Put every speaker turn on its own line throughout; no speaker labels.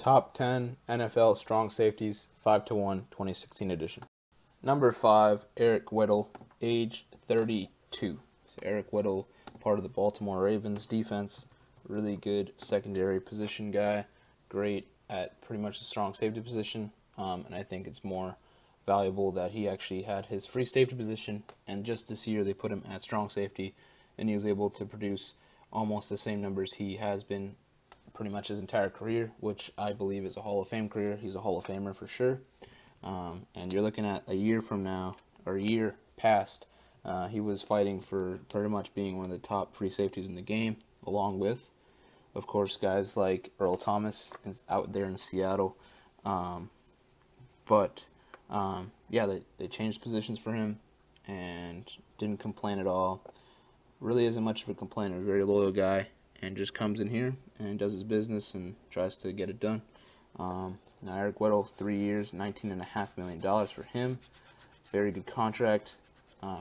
Top 10 NFL Strong Safeties 5-1 2016 edition. Number 5, Eric Weddle, age 32. So Eric Weddle, part of the Baltimore Ravens defense, really good secondary position guy, great at pretty much the strong safety position, and I think it's more valuable that he actually had his free safety position, and just this year they put him at strong safety, and he was able to produce almost the same numbers he has been pretty much his entire career, which I believe is a Hall of Fame career. He's a Hall of Famer for sure. And you're looking at a year from now, or a year past, he was fighting for pretty much being one of the top free safeties in the game, along with, of course, guys like Earl Thomas out there in Seattle. Yeah, they changed positions for him and didn't complain at all. Really isn't much of a complainer, very loyal guy, and just comes in here and does his business and tries to get it done. Now Eric Weddle, 3 years, $19.5 million for him. Very good contract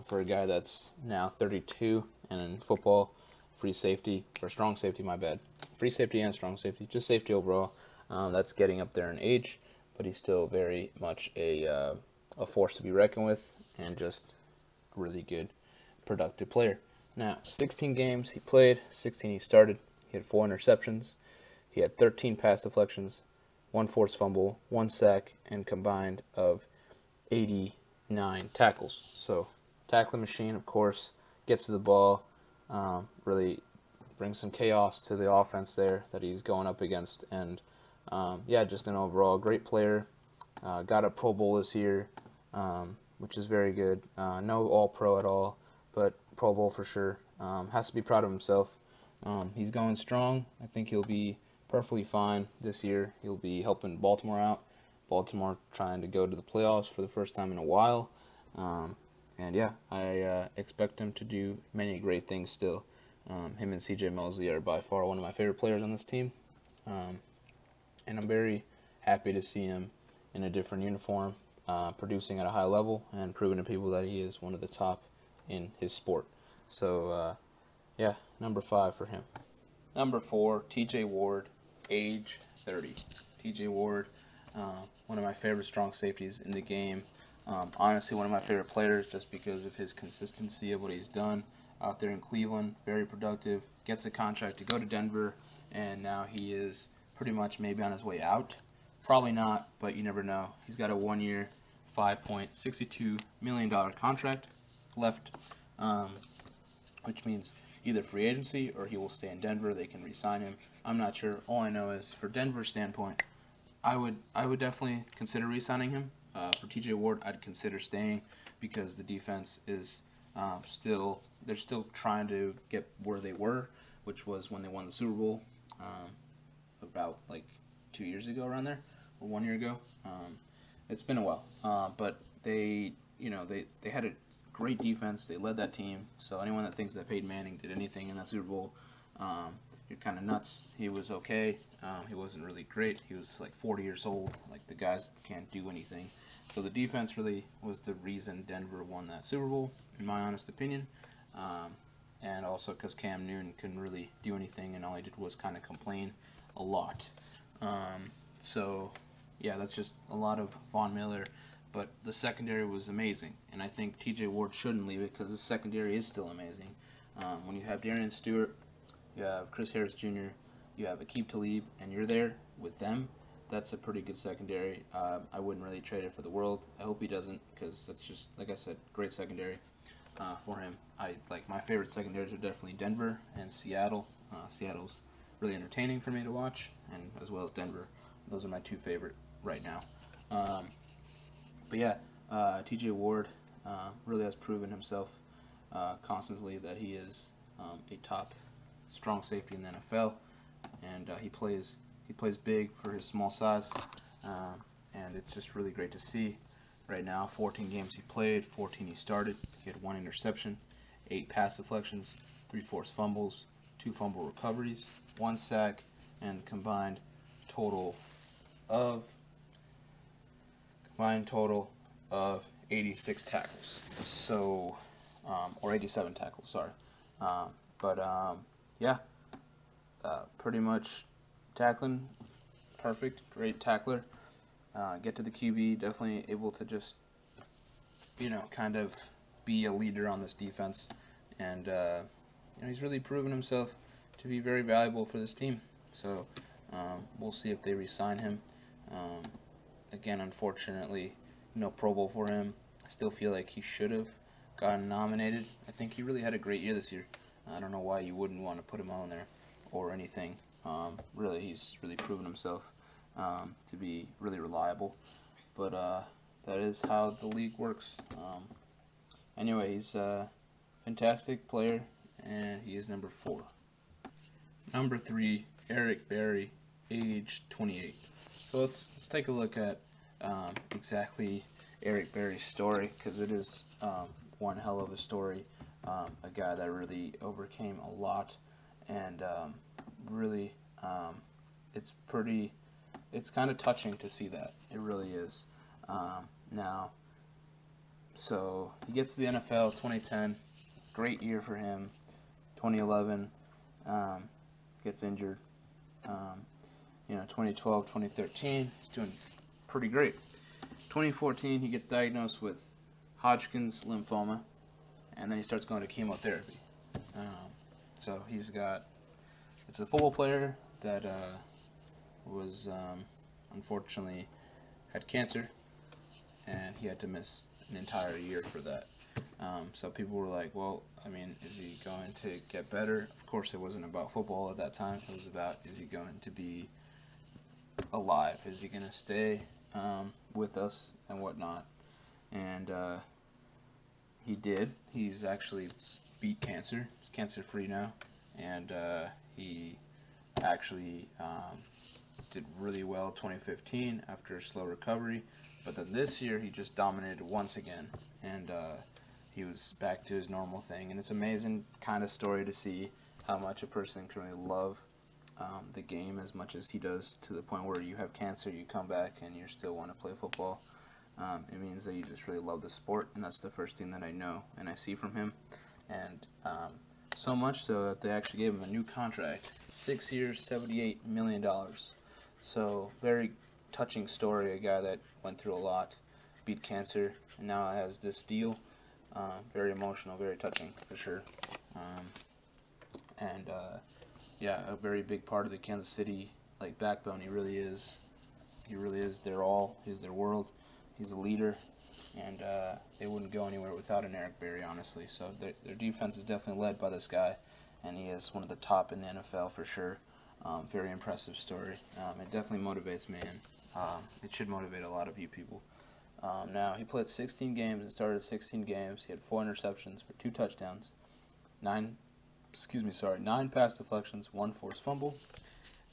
for a guy that's now 32, and in football, free safety, or strong safety, my bad. Free safety and strong safety, just safety overall. That's getting up there in age, but he's still very much a force to be reckoned with, and just really good, productive player. Now, 16 games he played, 16 he started. He had 4 interceptions. He had 13 pass deflections, 1 forced fumble, 1 sack, and combined of 89 tackles. So, tackling machine, of course, gets to the ball, really brings some chaos to the offense there that he's going up against. And, yeah, just an overall great player. Got a Pro Bowl this year, which is very good. No All-Pro at all, but Pro Bowl for sure. Has to be proud of himself. He's going strong. I think he'll be perfectly fine this year. He'll be helping Baltimore out. Baltimore trying to go to the playoffs for the first time in a while. And yeah, I expect him to do many great things still. Him and CJ Mosley are by far one of my favorite players on this team. And I'm very happy to see him in a different uniform, producing at a high level and proving to people that he is one of the top in his sport. So, yeah, number 5 for him. Number 4, TJ Ward, age 30. TJ Ward, one of my favorite strong safeties in the game. Honestly, one of my favorite players just because of his consistency of what he's done out there in Cleveland. Very productive. Gets a contract to go to Denver, and now he is pretty much maybe on his way out. Probably not, but you never know. He's got a 1-year, $5.62 million contract left, which means either free agency or he will stay in Denver. They can re-sign him. I'm not sure. All I know is for Denver's standpoint, I would definitely consider re-signing him. For TJ Ward, I'd consider staying because the defense is they're still trying to get where they were, which was when they won the Super Bowl about like 2 years ago, around there, or 1 year ago. It's been a while, but they had a great defense. They led that team. So anyone that thinks that Peyton Manning did anything in that Super Bowl, you're kind of nuts. He was okay. He wasn't really great. He was like 40 years old. Like, the guys can't do anything. So the defense really was the reason Denver won that Super Bowl, in my honest opinion. And also because Cam Newton couldn't really do anything, and all he did was kind of complain a lot. So, yeah, that's just a lot of Von Miller. But the secondary was amazing, and I think TJ Ward shouldn't leave it because the secondary is still amazing. When you have Darian Stewart, you have Chris Harris Jr., you have Aqib Talib, and you're there with them, that's a pretty good secondary. I wouldn't really trade it for the world. I hope he doesn't, because that's just, like I said, great secondary for him. My favorite secondaries are definitely Denver and Seattle. Seattle's really entertaining for me to watch, and as well as Denver. Those are my 2 favorite right now. But yeah, TJ Ward really has proven himself constantly that he is a top strong safety in the NFL, and he plays big for his small size, and it's just really great to see. Right now, 14 games he played, 14 he started. He had 1 interception, 8 pass deflections, 3 forced fumbles, 2 fumble recoveries, 1 sack, and combined total of 86 tackles. So, or 87 tackles, sorry. Yeah, pretty much tackling perfect, great tackler. Get to the QB, definitely able to just, kind of be a leader on this defense. And, he's really proven himself to be very valuable for this team. So we'll see if they re-sign him. Again, unfortunately, no Pro Bowl for him. I still feel like he should have gotten nominated. I think he really had a great year this year. I don't know why you wouldn't want to put him on there or anything. Really, he's really proven himself to be really reliable. But that is how the league works. Anyway, he's a fantastic player, and he is number 4. Number 3, Eric Berry, age 28. So let's take a look at exactly Eric Berry's story, because it is one hell of a story. A guy that really overcame a lot, and really, it's kind of touching to see that. It really is. So he gets to the NFL 2010, great year for him. 2011, gets injured. 2012, 2013, he's doing pretty great. 2014, he gets diagnosed with Hodgkin's lymphoma, and then he starts going to chemotherapy. So it's a football player that was unfortunately had cancer, and he had to miss an entire year for that. So people were like, well, is he going to get better? Of course, it wasn't about football at that time. It was about, is he going to be alive? Is he going to stay with us and whatnot? And he did. He's actually beat cancer. He's cancer-free now. And he actually did really well 2015 after a slow recovery. But then this year, he just dominated once again. And he was back to his normal thing. And it's amazing kind of story to see how much a person can really love the game as much as he does, to the point where you have cancer, you come back, and you still want to play football. It means that you just really love the sport, and that's the first thing that I know and I see from him. And so much so that they actually gave him a new contract, 6 years, $78 million. So very touching story, a guy that went through a lot, beat cancer, and now has this deal. Very emotional, very touching for sure. A very big part of the Kansas City backbone. He really is. He really is their all. He's their world. He's a leader, and they wouldn't go anywhere without an Eric Berry, honestly. So their defense is definitely led by this guy, and he is one of the top in the NFL for sure. Very impressive story. It definitely motivates me, and it should motivate a lot of you people. Now, he played 16 games and started 16 games. He had 4 interceptions for 2 touchdowns, 9 pass deflections, 1 forced fumble,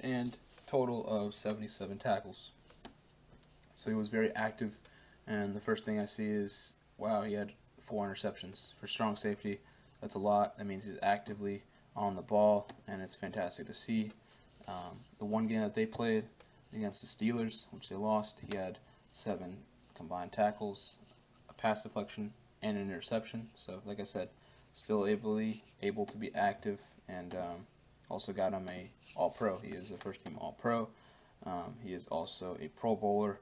and total of 77 tackles. So he was very active, and the first thing I see is, wow, he had 4 interceptions. For strong safety, that's a lot. That means he's actively on the ball, and it's fantastic to see. The one game that they played against the Steelers, which they lost, he had 7 combined tackles, a pass deflection, and an interception. So, like I said, still able to be active, and also got him a All-Pro. He is a first-team All-Pro. He is also a Pro Bowler,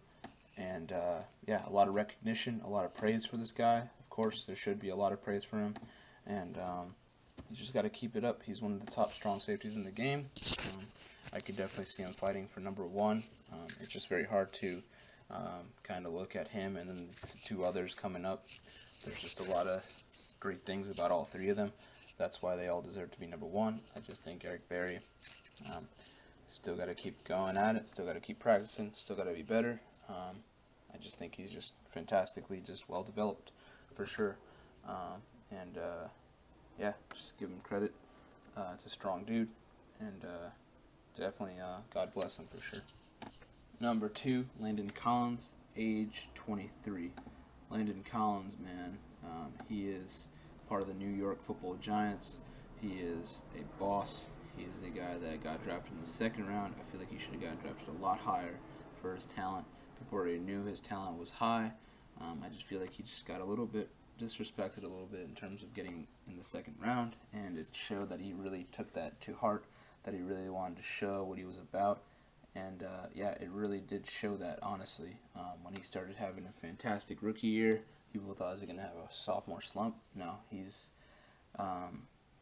and a lot of recognition, a lot of praise for this guy. Of course, there should be a lot of praise for him, and you just got to keep it up. He's one of the top strong safeties in the game. I could definitely see him fighting for number 1. It's just very hard to kind of look at him and then the 2 others coming up. There's just a lot of great things about all 3 of them. That's why they all deserve to be number 1. I just think Eric Berry still got to keep going at it, still got to keep practicing, still got to be better. I just think he's just fantastically just well developed for sure. Just give him credit. It's a strong dude, and definitely God bless him for sure. Number 2, Landon Collins, age 23. Landon Collins, man, he is part of the New York Football Giants. He is a boss. He is the guy that got drafted in the 2nd round. I feel like he should have gotten drafted a lot higher for his talent. People already knew his talent was high. I just feel like he just got a little bit disrespected a little bit in terms of getting in the 2nd round, and it showed that he really took that to heart, that he really wanted to show what he was about, And yeah, it really did show that, honestly. When he started having a fantastic rookie year, people thought he was going to have a sophomore slump. No, he's,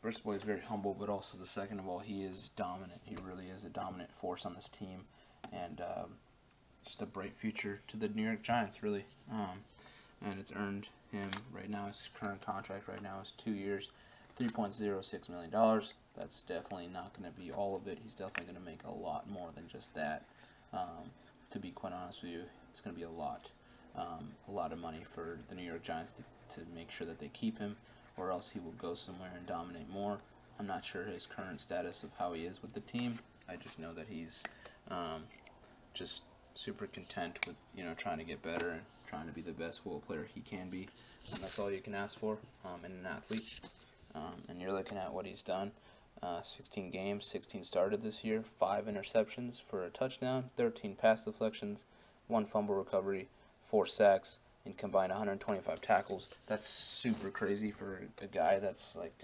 first of all, he's very humble, but also the second of all, he is dominant. He really is a dominant force on this team, and just a bright future to the New York Giants, really. And it's earned him right now, his current contract right now is 2 years, $3.06 million. That's definitely not going to be all of it. He's definitely going to make a lot more than just that. To be quite honest with you, it's going to be a lot of money for the New York Giants to make sure that they keep him, or else he will go somewhere and dominate more. I'm not sure his current status of how he is with the team. I just know that he's just super content with, trying to get better and trying to be the best football player he can be, and that's all you can ask for in an athlete. And you're looking at what he's done. 16 games, 16 started this year, 5 interceptions for a touchdown, 13 pass deflections, 1 fumble recovery, 4 sacks, and combined 125 tackles. That's super crazy for a guy that's like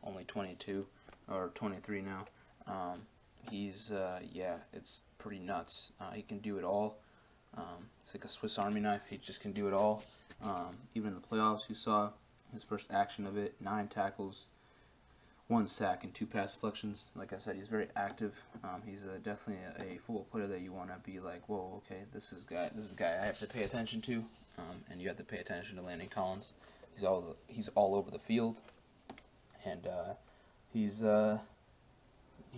only 22 or 23 now. He's, yeah, it's pretty nuts. He can do it all. It's like a Swiss Army knife. He just can do it all. Even in the playoffs, you saw his first action of it, 9 tackles, 1 sack, and 2 pass deflections. Like I said, he's very active. He's definitely a football player that you want to be like, whoa, okay, this is a guy I have to pay attention to. And you have to pay attention to Landon Collins. He's all over the field, and he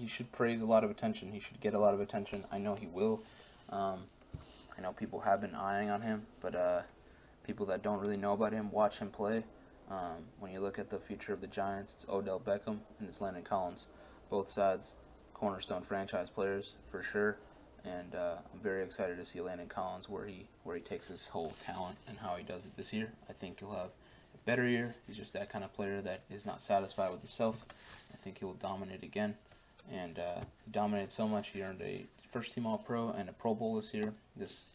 should praise a lot of attention. He should get a lot of attention. I know he will. I know people have been eyeing on him, but people that don't really know about him, watch him play. When you look at the future of the Giants, it's Odell Beckham and it's Landon Collins. Both sides, cornerstone franchise players for sure. And I'm very excited to see Landon Collins where he takes his whole talent and how he does it this year. I think he'll have a better year. He's just that kind of player that is not satisfied with himself. I think he will dominate again. And he dominated so much, he earned a first-team All-Pro and a Pro Bowl this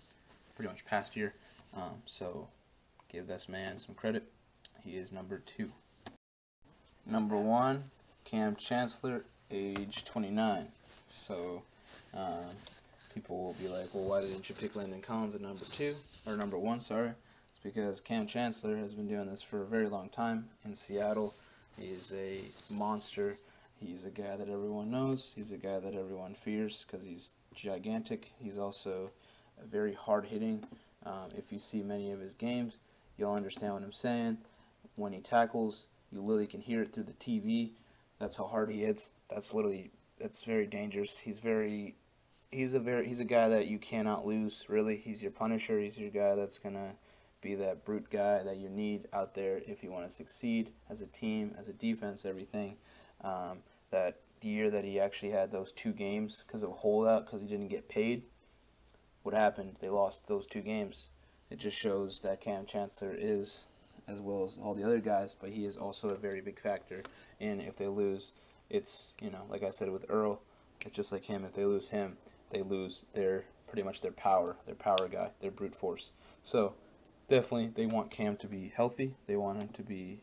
pretty much past year. So give this man some credit. He is number 2. Number 1, Cam Chancellor, age 29. So people will be like, well, why didn't you pick Landon Collins at number 1, sorry. It's because Cam Chancellor has been doing this for a very long time in Seattle. He is a monster. He's a guy that everyone knows. He's a guy that everyone fears because he's gigantic. He's also very hard-hitting. If you see many of his games, you'll understand what I'm saying. When he tackles, you literally can hear it through the TV. That's how hard he hits. That's very dangerous. He's a guy that you cannot lose, really. He's your punisher. He's your guy that's going to be that brute guy that you need out there if you want to succeed as a team, as a defense, everything. That year that he actually had those 2 games because of a holdout, because he didn't get paid, what happened? They lost those 2 games. It just shows that Cam Chancellor is, as well as all the other guys, but he is also a very big factor. And if they lose, it's, like I said with Earl, it's just like him. If they lose him, they lose pretty much their power guy, their brute force. So definitely they want Cam to be healthy. They want him to be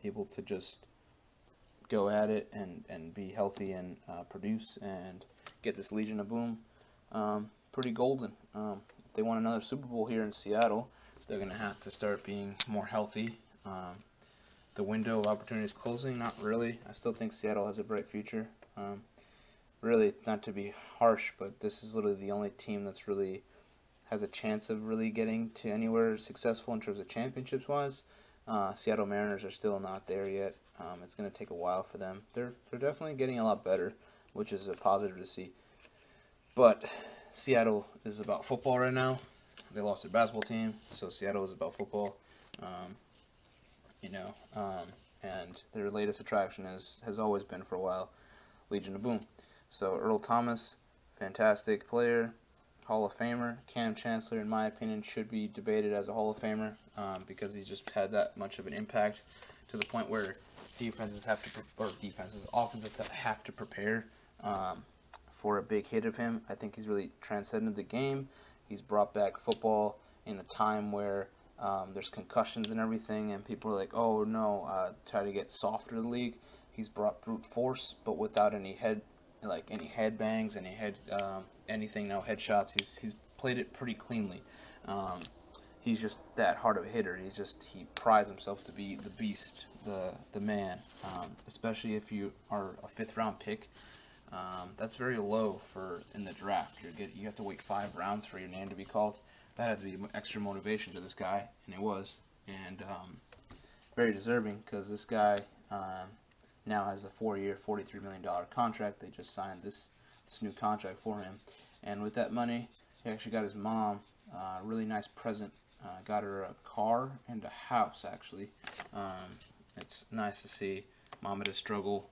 able to just go at it and be healthy and produce and get this Legion of Boom pretty golden. If they want another Super Bowl here in Seattle, they're going to have to start being more healthy. The window of opportunity is closing. Not really. I still think Seattle has a bright future. Really, not to be harsh, but this is literally the only team that's really has a chance of really getting to anywhere successful in terms of championships-wise. Seattle Mariners are still not there yet. It's going to take a while for them. They're definitely getting a lot better, which is a positive to see. But Seattle is about football right now. They lost their basketball team, so Seattle is about football. And their latest attraction has always been for a while Legion of Boom. So Earl Thomas, fantastic player, Hall of Famer. Cam Chancellor, in my opinion, should be debated as a Hall of Famer because he's just had that much of an impact to the point where offenses have to prepare for a big hit of him. I think he's really transcended the game. He's brought back football in a time where there's concussions and everything, and people are like, oh no, try to get softer the league. He's brought brute force, but without any head like any head bangs, any head anything, no headshots. He's played it pretty cleanly. He's just that hard of a hitter. He prides himself to be the beast, the man. Especially if you are a 5th-round pick. That's very low for in the draft. You have to wait 5 rounds for your name to be called. That had to be extra motivation to this guy, and it was. And very deserving, because this guy now has a 4-year, $43 million contract. They just signed this new contract for him. And with that money, he actually got his mom a really nice present. Got her a car and a house, actually. It's nice to see Mom had to struggle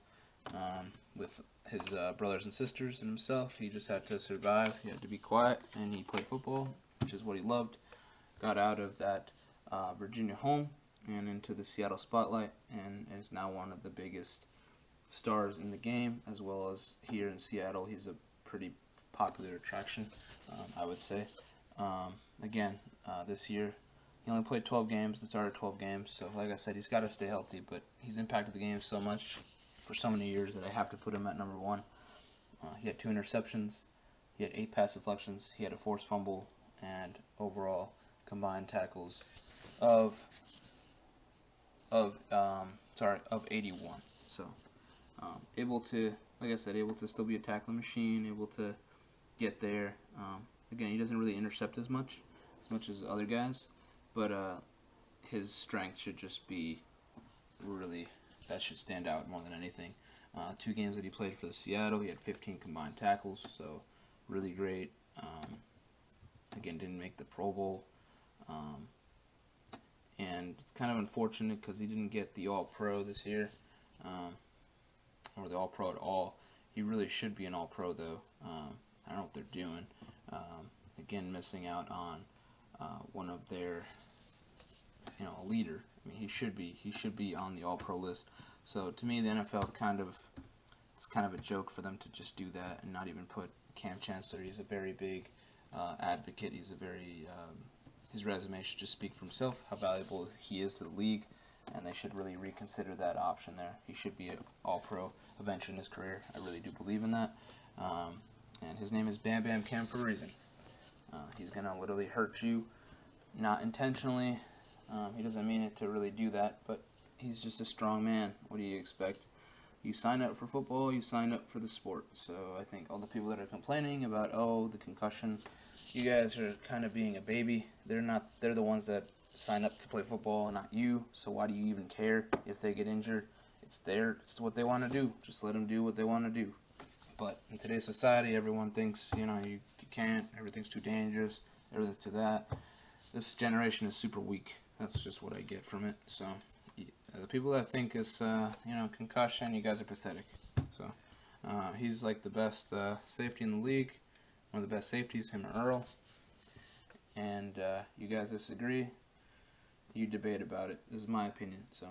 with his brothers and sisters and himself. He just had to survive. He had to be quiet, and he played football, which is what he loved. Got out of that Virginia home and into the Seattle spotlight, and is now one of the biggest stars in the game, as well as here in Seattle. He's a pretty popular attraction, I would say. Again, this year, he only played 12 games, the started 12 games, so like I said, he's got to stay healthy, but he's impacted the game so much for so many years that I have to put him at number 1. He had 2 interceptions, he had 8 pass deflections, he had a forced fumble, and overall combined tackles of 81. So able to, like I said, able to still be a tackling machine, able to get there. Again, he doesn't really intercept as much as other guys, but his strength should just be really, that should stand out more than anything. 2 games that he played for the Seattle, he had 15 combined tackles, so really great. Again, didn't make the Pro Bowl, and it's kind of unfortunate because he didn't get the All-Pro this year, or the All-Pro at all. He really should be an All-Pro, though. I don't know what they're doing. Again, missing out on one of their, a leader. I mean, he should be on the All-Pro list. So to me, the NFL it's kind of a joke for them to just do that and not even put Cam Chancellor. He's a very big advocate. He's a very his resume should just speak for himself, how valuable he is to the league, and they should really reconsider that option there. He should be an All-Pro eventually in his career. I really do believe in that. And his name is Bam Bam Cam for a reason. He's going to literally hurt you, not intentionally. He doesn't mean it to really do that, but he's just a strong man. What do you expect? You sign up for football, you sign up for the sport. So I think all the people that are complaining about, oh, the concussion, you guys are kind of being a baby. They're the ones that sign up to play football, not you. So why do you even care if they get injured? It's what they want to do. Just let them do what they want to do. But in today's society, everyone thinks, you can't, everything's too dangerous, everything's too that. This generation is super weak. That's just what I get from it. So the people that think it's, concussion, you guys are pathetic. So he's like the best safety in the league, one of the best safeties, him and Earl. And you guys disagree, you debate about it. This is my opinion. So